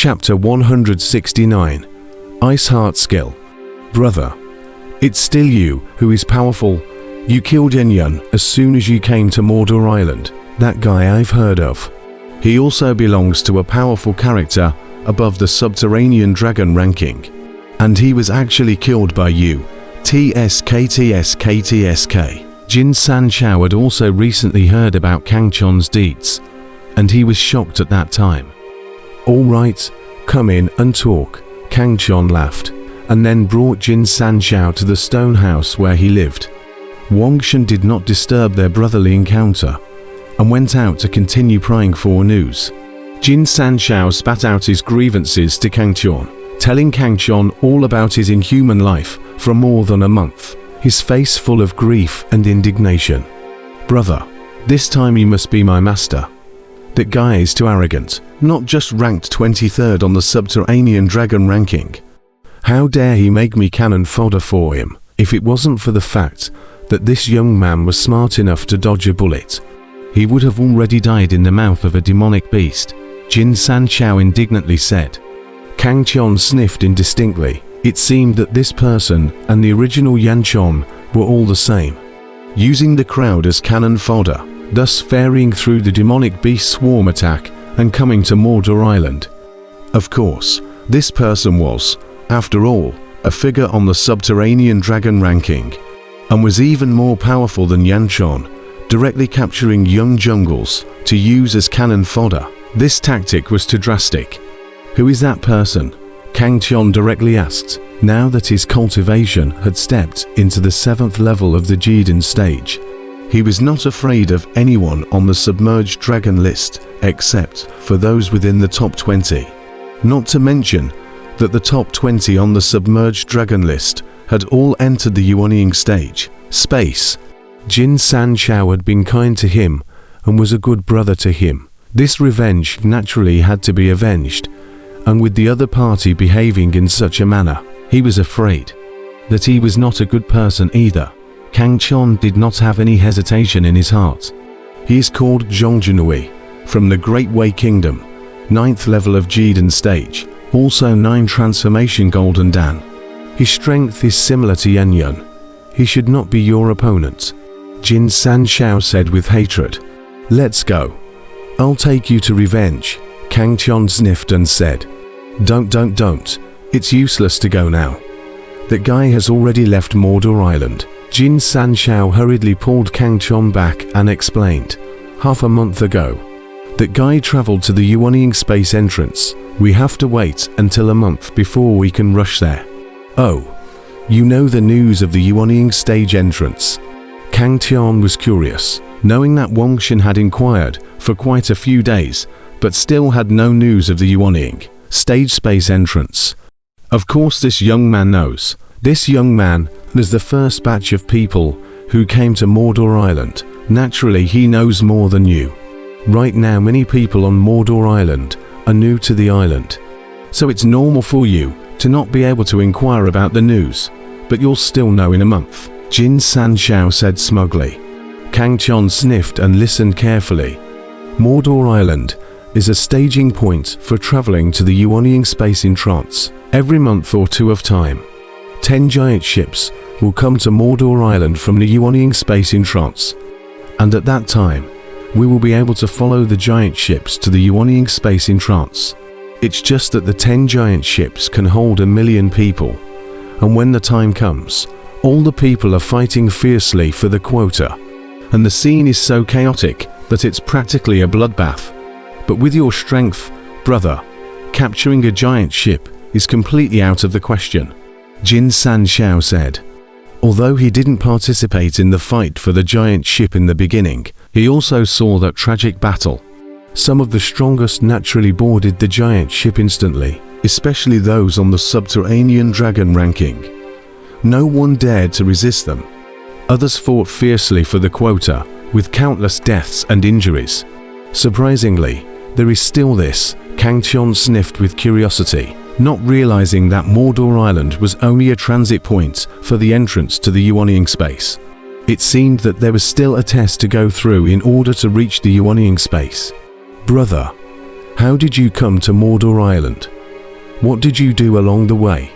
Chapter 169. Ice Heart Skill. Brother, it's still you who is powerful. You killed Yun as soon as you came to Mordor Island. That guy I've heard of. He also belongs to a powerful character above the subterranean dragon ranking. And he was actually killed by you. TSK. Jin San Chao had also recently heard about Kang Chon's deeds, and he was shocked at that time. All right, come in and talk, Kang Chon laughed, and then brought Jin San Chao to the stone house where he lived. Wuxia did not disturb their brotherly encounter, and went out to continue prying for news. Jin San Chao spat out his grievances to Kang Chon, telling Kang Chon all about his inhuman life for more than a month, his face full of grief and indignation. Brother, this time you must be my master. That guy is too arrogant, not just ranked 23rd on the subterranean dragon ranking. How dare he make me cannon fodder for him? If it wasn't for the fact that this young man was smart enough to dodge a bullet, he would have already died in the mouth of a demonic beast, Jin San Chao indignantly said. Kang Chon sniffed indistinctly. It seemed that this person and the original Yan Chon were all the same, using the crowd as cannon fodder, thus ferrying through the demonic beast swarm attack and coming to Mordor Island. Of course, this person was, after all, a figure on the subterranean dragon ranking, and was even more powerful than Yan Chon, directly capturing young jungles to use as cannon fodder. This tactic was too drastic. Who is that person? Kang Chon directly asked, now that his cultivation had stepped into the 7th level of the Jiden stage. He was not afraid of anyone on the submerged dragon list, except for those within the top 20. Not to mention that the top 20 on the submerged dragon list had all entered the Yuanying stage, space. Jin San Chao had been kind to him and was a good brother to him. This revenge naturally had to be avenged, and with the other party behaving in such a manner, he was afraid that he was not a good person either. Kang Chon did not have any hesitation in his heart. He is called Zhongjinui, from the Great Wei Kingdom, 9th level of Jiden stage, also 9 transformation Golden Dan. His strength is similar to Yun. He should not be your opponent, Jin San Chao said with hatred. Let's go. I'll take you to revenge. Kang Chon sniffed and said, Don't. It's useless to go now. That guy has already left Mordor Island. Jin San Chao hurriedly pulled Kang Chon back and explained, half a month ago, that guy traveled to the Yuanying space entrance. We have to wait until a month before we can rush there. Oh, you know the news of the Yuanying stage entrance? Kang Chon was curious, knowing that Wuxia had inquired for quite a few days, but still had no news of the Yuanying stage space entrance. Of course this young man knows. This young man was the first batch of people who came to Mordor Island. Naturally he knows more than you. Right now many people on Mordor Island are new to the island, so it's normal for you to not be able to inquire about the news, but you'll still know in a month, Jin San Chao said smugly. Kang Chon sniffed and listened carefully. Mordor Island is a staging point for traveling to the Yuanying space entrance. Every month or two of time, 10 giant ships will come to Mordor Island from the Yuanying space entrance, and at that time, we will be able to follow the giant ships to the Yuanying space entrance. It's just that the 10 giant ships can hold 1 million people, and when the time comes, all the people are fighting fiercely for the quota, and the scene is so chaotic that it's practically a bloodbath. But with your strength, brother, capturing a giant ship is completely out of the question, Jin San Chao said. Although he didn't participate in the fight for the giant ship in the beginning, he also saw that tragic battle. Some of the strongest naturally boarded the giant ship instantly, especially those on the subterranean dragon ranking. No one dared to resist them. Others fought fiercely for the quota, with countless deaths and injuries. Surprisingly, there is still this, Kang Chon sniffed with curiosity, not realizing that Mordor Island was only a transit point for the entrance to the Yuanying space. It seemed that there was still a test to go through in order to reach the Yuanying space. Brother, How did you come to Mordor Island? What did you do along the way?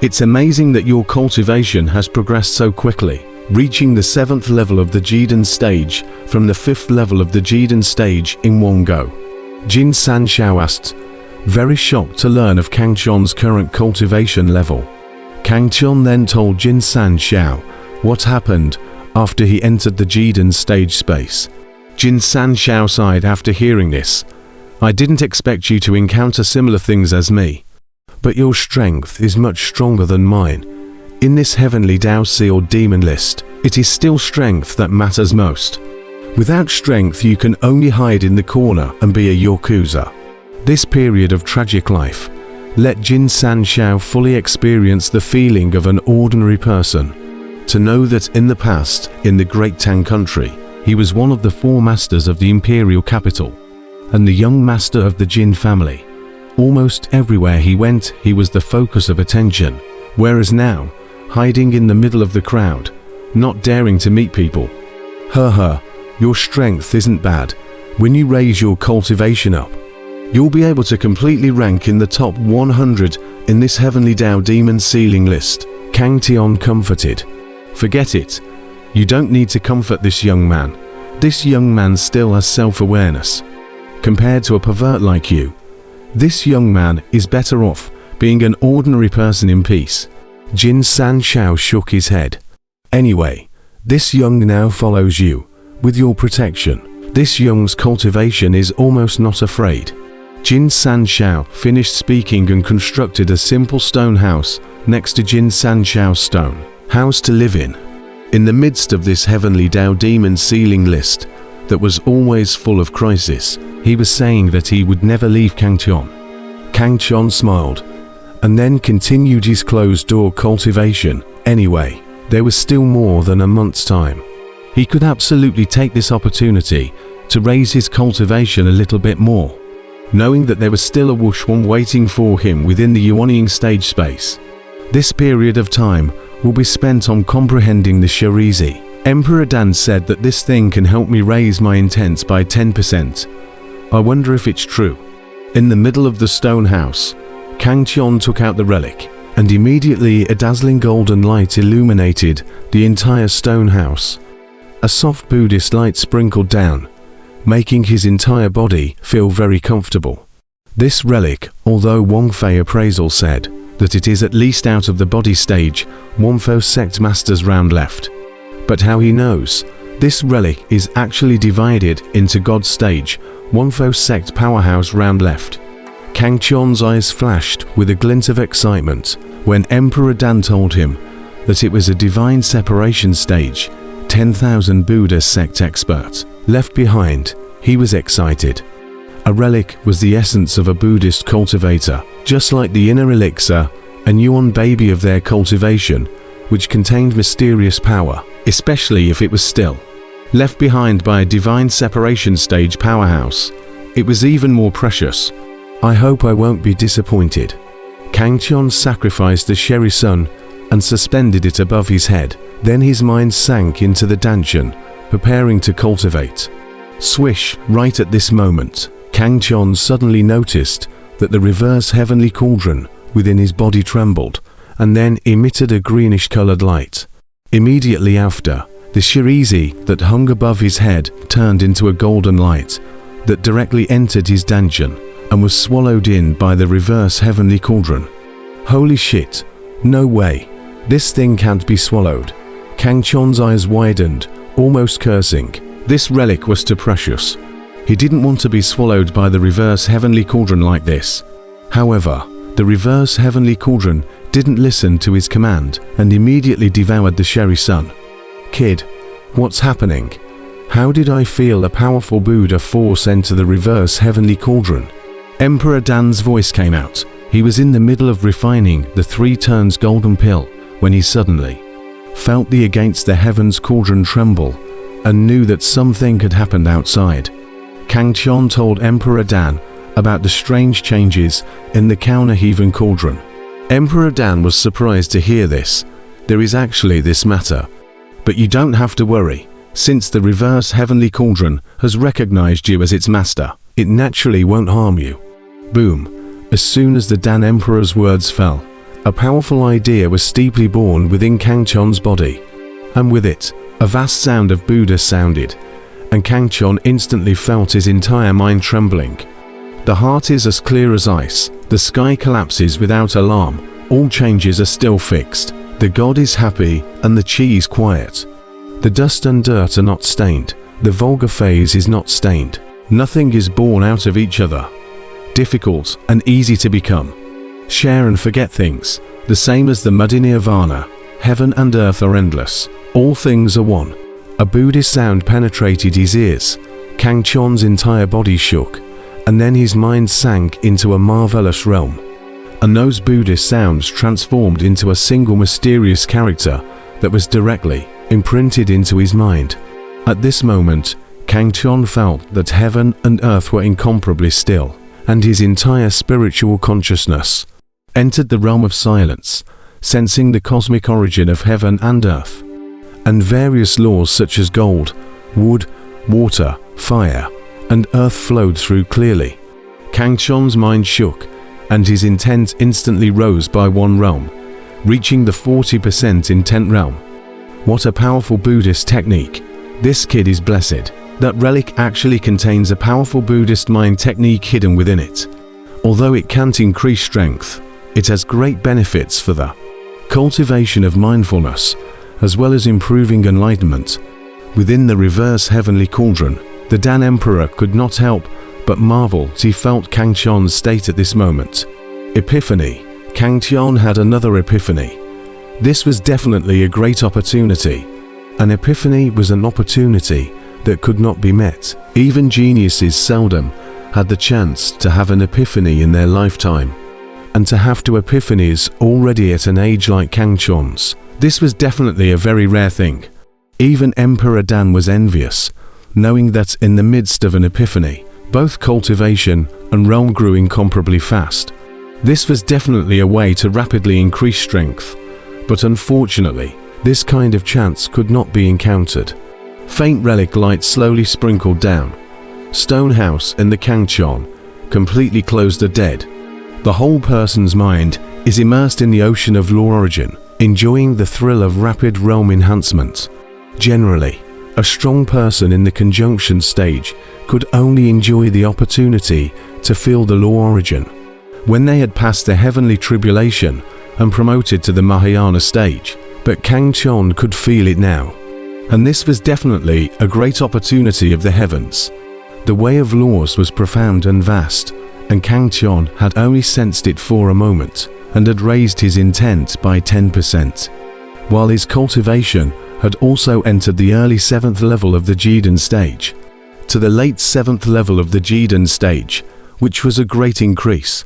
It's amazing that your cultivation has progressed so quickly, reaching the 7th level of the Jidan stage from the 5th level of the Jidan stage in one go. Jin Sanshao asked, very shocked to learn of Kang Chon's current cultivation level. Kang Chon then told Jin Sanshao what happened after he entered the Jidan stage space. Jin Sanshao sighed after hearing this. I didn't expect you to encounter similar things as me, but your strength is much stronger than mine. In this heavenly Dao Sea or demon list, it is still strength that matters most. Without strength you can only hide in the corner and be a Yakuza. This period of tragic life, let Jin Sanshao fully experience the feeling of an ordinary person. To know that in the past, in the Great Tang country, he was one of the 4 masters of the imperial capital, and the young master of the Jin family. Almost everywhere he went, he was the focus of attention, whereas now, hiding in the middle of the crowd, not daring to meet people. Your strength isn't bad. When you raise your cultivation up, you'll be able to completely rank in the top 100 in this heavenly Dao demon ceiling list. Kang Tian comforted. Forget it. You don't need to comfort this young man. This young man still has self-awareness. Compared to a pervert like you, this young man is better off being an ordinary person in peace. Jin Sanshao shook his head. Anyway, this young now follows you, with your protection. This young's cultivation is almost not afraid. Jin Sanshao finished speaking and constructed a simple stone house next to Jin Sanshao's stone house to live in. In the midst of this heavenly Dao demon ceiling list that was always full of crisis, he was saying that he would never leave Kang Tian. Kang Tian smiled, and then continued his closed-door cultivation. Anyway, there was still more than a month's time. He could absolutely take this opportunity to raise his cultivation a little bit more, knowing that there was still a Wuxia waiting for him within the Yuanying stage space. This period of time will be spent on comprehending the Shirizi. Emperor Dan said that this thing can help me raise my intents by 10%. I wonder if it's true. In the middle of the stone house, Kang Tian took out the relic, and immediately a dazzling golden light illuminated the entire stone house. A soft Buddhist light sprinkled down, making his entire body feel very comfortable. This relic, although Wang Fei appraisal said that it is at least out of the body stage, Wangfo sect master's round left. But how he knows? This relic is actually divided into God stage, Wangfo sect powerhouse round left. Kang Tian's eyes flashed with a glint of excitement when Emperor Dan told him that it was a divine separation stage, 10,000 Buddha sect expert. Left behind, he was excited. A relic was the essence of a Buddhist cultivator, just like the inner elixir, a Yuan baby of their cultivation, which contained mysterious power, especially if it was still. Left behind by a divine separation stage powerhouse, it was even more precious. I hope I won't be disappointed. Kang Tian sacrificed the Sherry Sun and suspended it above his head. Then his mind sank into the Danshan, preparing to cultivate. Swish, right at this moment, Kang Tian suddenly noticed that the reverse heavenly cauldron within his body trembled and then emitted a greenish-colored light. Immediately after, the Shirizi that hung above his head turned into a golden light that directly entered his Danshan and was swallowed in by the reverse heavenly cauldron. Holy shit, no way, this thing can't be swallowed. Kang Tian's eyes widened, almost cursing. This relic was too precious. He didn't want to be swallowed by the reverse heavenly cauldron like this. However, the reverse heavenly cauldron didn't listen to his command and immediately devoured the Sherry Sun. Kid, what's happening? How did I feel a powerful Buddha force enter the reverse heavenly cauldron? Emperor Dan's voice came out. He was in the middle of refining the 3 turns golden pill when he suddenly felt the against the heavens cauldron tremble and knew that something had happened outside. Kang Tian told Emperor Dan about the strange changes in the counter-heaven cauldron. Emperor Dan was surprised to hear this. There is actually this matter. But you don't have to worry, since the reverse heavenly cauldron has recognized you as its master. It naturally won't harm you. Boom! As soon as the Dan Emperor's words fell, a powerful idea was steeply born within Kangchon's body. And with it, a vast sound of Buddha sounded, and Kangchon instantly felt his entire mind trembling. The heart is as clear as ice, the sky collapses without alarm, all changes are still fixed, the god is happy, and the chi is quiet. The dust and dirt are not stained, the vulgar phase is not stained, nothing is born out of each other. Difficult and easy to become. Share and forget things, the same as the muddy nirvana. Heaven and earth are endless, all things are one. A Buddhist sound penetrated his ears, Kangchon's entire body shook, and then his mind sank into a marvelous realm. And those Buddhist sounds transformed into a single mysterious character that was directly imprinted into his mind. At this moment, Kangchon felt that heaven and earth were incomparably still, and his entire spiritual consciousness entered the realm of silence, sensing the cosmic origin of heaven and earth. And various laws such as gold, wood, water, fire, and earth flowed through clearly. Kangchon's mind shook, and his intent instantly rose by one realm, reaching the 40% intent realm. What a powerful Buddhist technique. This kid is blessed. That relic actually contains a powerful Buddhist mind technique hidden within it. Although it can't increase strength, it has great benefits for the cultivation of mindfulness, as well as improving enlightenment. Within the reverse heavenly cauldron, the Dan Emperor could not help but marvel as he felt Kangchon's state at this moment. Epiphany. Kangchon had another epiphany. This was definitely a great opportunity. An epiphany was an opportunity that could not be met. Even geniuses seldom had the chance to have an epiphany in their lifetime. And to have two epiphanies already at an age like Kangchon's, this was definitely a very rare thing. Even Emperor Dan was envious, knowing that in the midst of an epiphany, both cultivation and realm grew incomparably fast. This was definitely a way to rapidly increase strength, but unfortunately, this kind of chance could not be encountered. Faint relic light slowly sprinkled down. Stone house in the Kangchon, completely closed the dead. The whole person's mind is immersed in the ocean of law origin, enjoying the thrill of rapid realm enhancement. Generally, a strong person in the conjunction stage could only enjoy the opportunity to feel the law origin when they had passed the heavenly tribulation and promoted to the Mahayana stage, but Kangchon could feel it now. And this was definitely a great opportunity of the heavens. The way of laws was profound and vast, and Kangchon had only sensed it for a moment and had raised his intent by 10%, while his cultivation had also entered the early 7th level of the Jidan stage, to the late 7th level of the Jidan stage, which was a great increase.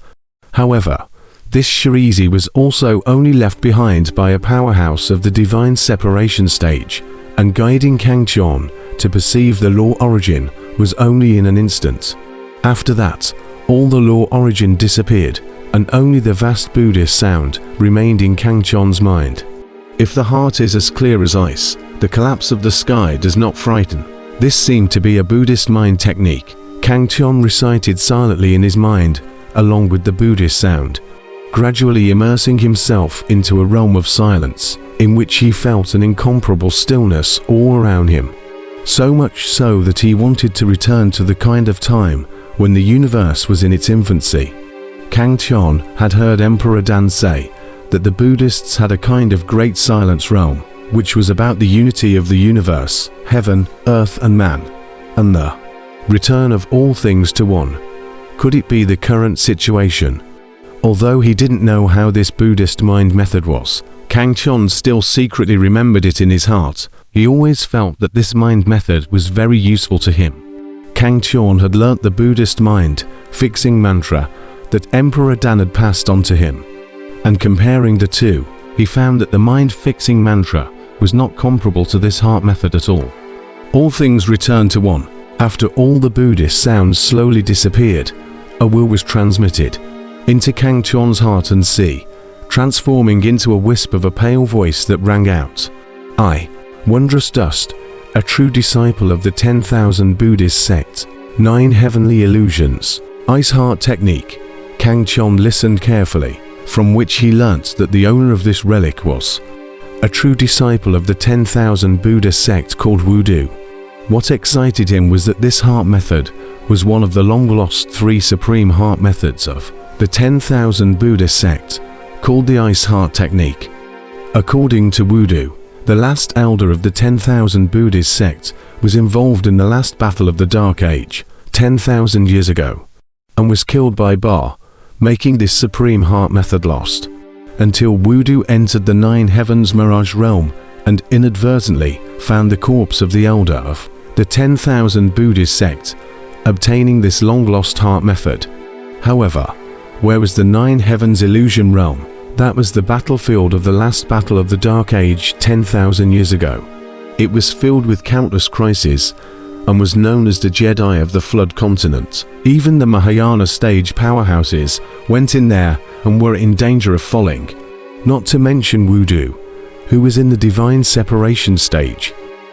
However, this Shirizi was also only left behind by a powerhouse of the divine separation stage, and guiding Kangchon to perceive the law origin was only in an instant. After that, all the law origin disappeared, and only the vast Buddhist sound remained in Kangchon's mind. If the heart is as clear as ice, the collapse of the sky does not frighten. This seemed to be a Buddhist mind technique. Kangchon recited silently in his mind, along with the Buddhist sound, gradually immersing himself into a realm of silence, in which he felt an incomparable stillness all around him. So much so that he wanted to return to the kind of time when the universe was in its infancy. Kangchon had heard Emperor Dan say that the Buddhists had a kind of great silence realm, which was about the unity of the universe, heaven, earth and man, and the return of all things to one. Could it be the current situation? Although he didn't know how this Buddhist mind method was, Kangchon still secretly remembered it in his heart. He always felt that this mind method was very useful to him. Kangchon had learnt the Buddhist mind fixing mantra that Emperor Dan had passed on to him. And comparing the two, he found that the mind-fixing mantra was not comparable to this heart method at all. All things returned to one. After all the Buddhist sounds slowly disappeared, a will was transmitted into Kangchon's heart and sea, transforming into a wisp of a pale voice that rang out, "I, wondrous dust, a true disciple of the 10,000 Buddhist sect, 9 Heavenly Illusions. Ice Heart Technique. Kang Chon listened carefully, from which he learnt that the owner of this relic was a true disciple of the 10,000 Buddha sect called Wudu. What excited him was that this heart method was one of the long-lost 3 supreme heart methods of the 10,000 Buddha sect, called the Ice Heart Technique. According to Wudu, the last elder of the 10,000 Buddhist sect was involved in the last battle of the Dark Age, 10,000 years ago, and was killed by Ba, making this supreme heart method lost, until Wudu entered the 9 heavens mirage realm and inadvertently found the corpse of the elder of the 10,000 Buddhist sect, obtaining this long-lost heart method. However, where was the 9 heavens illusion realm? That was the battlefield of the last battle of the Dark Age 10,000 years ago. It was filled with countless crises and was known as the Jedi of the Flood continent. Even the Mahayana stage powerhouses went in there and were in danger of falling. Not to mention Wudu, who was in the divine separation stage.